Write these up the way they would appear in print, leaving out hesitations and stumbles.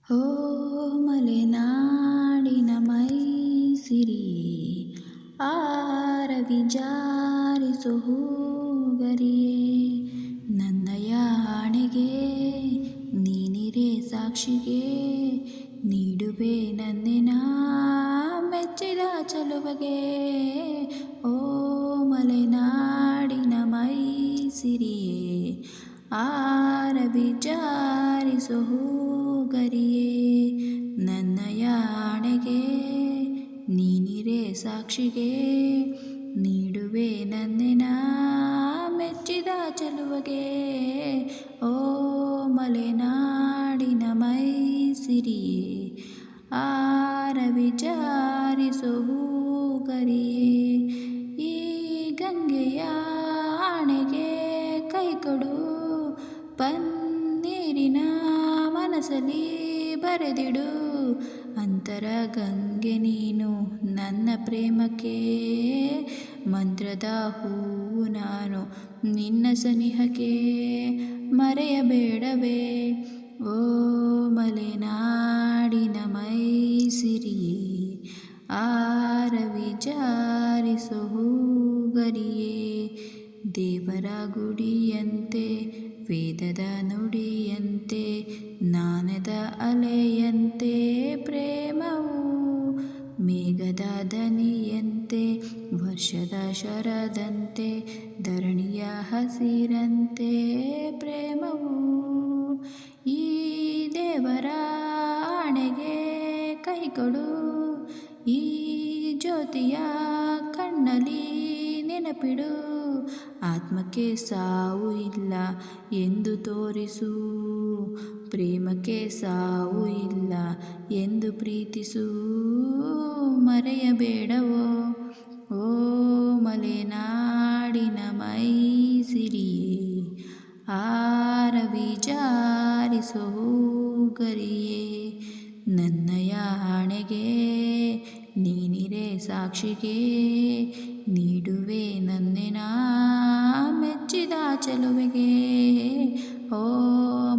ಹೋ ಮಲೆನಾಡಿನ ಮೈಸಿರಿಯೇ ಆರವಿ ಜಾರಿಸೋ ಹೂಗರಿಯೇ ನನ್ನಯ ಆಣೆಗೆ ನೀನಿರೆ ಸಾಕ್ಷಿಗೆ ನೀಡುವೆ ನನ್ನೆನ ಮೆಚ್ಚಿದ ಚೆಲುವಗೆ. ಓ ಮಲೆನಾಡಿನ ಮೈಸಿರಿಯೇ ಆರವಿ ಜಾರಿಸೋ ಹೂಗರಿಯೇ ನನ್ನಯ ಆಣೆಗೆ ನೀನಿರೆ ಸಾಕ್ಷಿಗೆ ನೀಡುವೆ ನನ್ನೆನ ಮೆಚ್ಚಿದ ಚೆಲುವಗೆ. ಓ ಮಲೆನಾಡಿನ ಮೈಸಿರಿಯೇ ಆರವಿ ಜಾರಿಸೋ ಹೂಗರಿಯೇ ಈ ಗಂಗೆಯ ಆಣೆಗೆ ಕೈಕೊಡು ಪನ್ನೀರಿನ ಮನಸ್ಸಲ್ಲಿ ಬರೆದಿಡು ಅಂತರ ಗಂಗೆ ನೀನು ನನ್ನ ಪ್ರೇಮಕ್ಕೆ ಮಂತ್ರದ ಹೂವು ನಾನು ನಿನ್ನ ಸನಿಹಕ್ಕೆ ಮರೆಯಬೇಡವೇ. ಓ ಮಲೆನಾಡಿನ ಮೈಸಿರಿಯೇ ಆರವಿ ಜಾರಿಸೋ ಹೂಗರಿಯೇ ದೇವರ ಗುಡಿಯಂತೆ ವೇದದ ನುಡಿಯಂತೆ ಜ್ಞಾನದ ಅಲೆಯಂತೆ ಪ್ರೇಮವು ಮೇಘದ ದನಿಯಂತೆ ವರ್ಷದ ಶರದಂತೆ ಧರಣಿಯ ಹಸಿರಂತೆ ಪ್ರೇಮವು ಈ ದೇವರ ಆಣೆಗೆ ಕೈಕೊಡು ಈ ಜ್ಯೋತಿಯ ಕಣ್ಣಲ್ಲಿ ನೆನಪಿಡು ಆತ್ಮಕ್ಕೆ ಸಾವು ಇಲ್ಲ ಎಂದು ತೋರಿಸು ಪ್ರೇಮಕ್ಕೆ ಸಾವು ಇಲ್ಲ ಎಂದು ಪ್ರೀತಿಸು ಮರೆಯಬೇಡವೋ. ಓ ಮಲೆನಾಡಿನ ಮೈಸಿರಿಯೇ ಆರವಿ ಜಾರಿಸೋ ಹೂಗರಿಯೇ ನನ್ನಯ ಆಣೆಗೆ ನೀನಿರೆ ಸಾಕ್ಷಿಗೆ ನೀಡುವೆ ನನ್ನೆನ ಮೆಚ್ಚಿದ ಚೆಲುವೆಗೆ. ಓ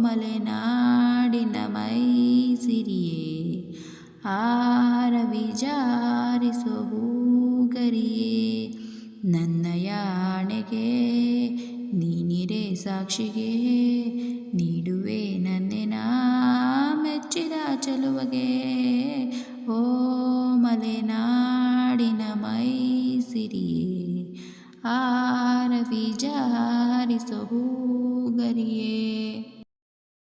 ಮಲೆನಾಡಿನ ಮೈಸಿರಿಯೇ ಆರವಿ ಜಾರಿಸೋ ಹೂಗರಿಯೇ ನನ್ನಯ ಆಣೆಗೆ ನೀನಿರೆ ಸಾಕ್ಷಿಗೆ ನೀಡುವೆ ನನ್ನೆನ ಮೆಚ್ಚಿದ ಚೆಲುವಗೆ.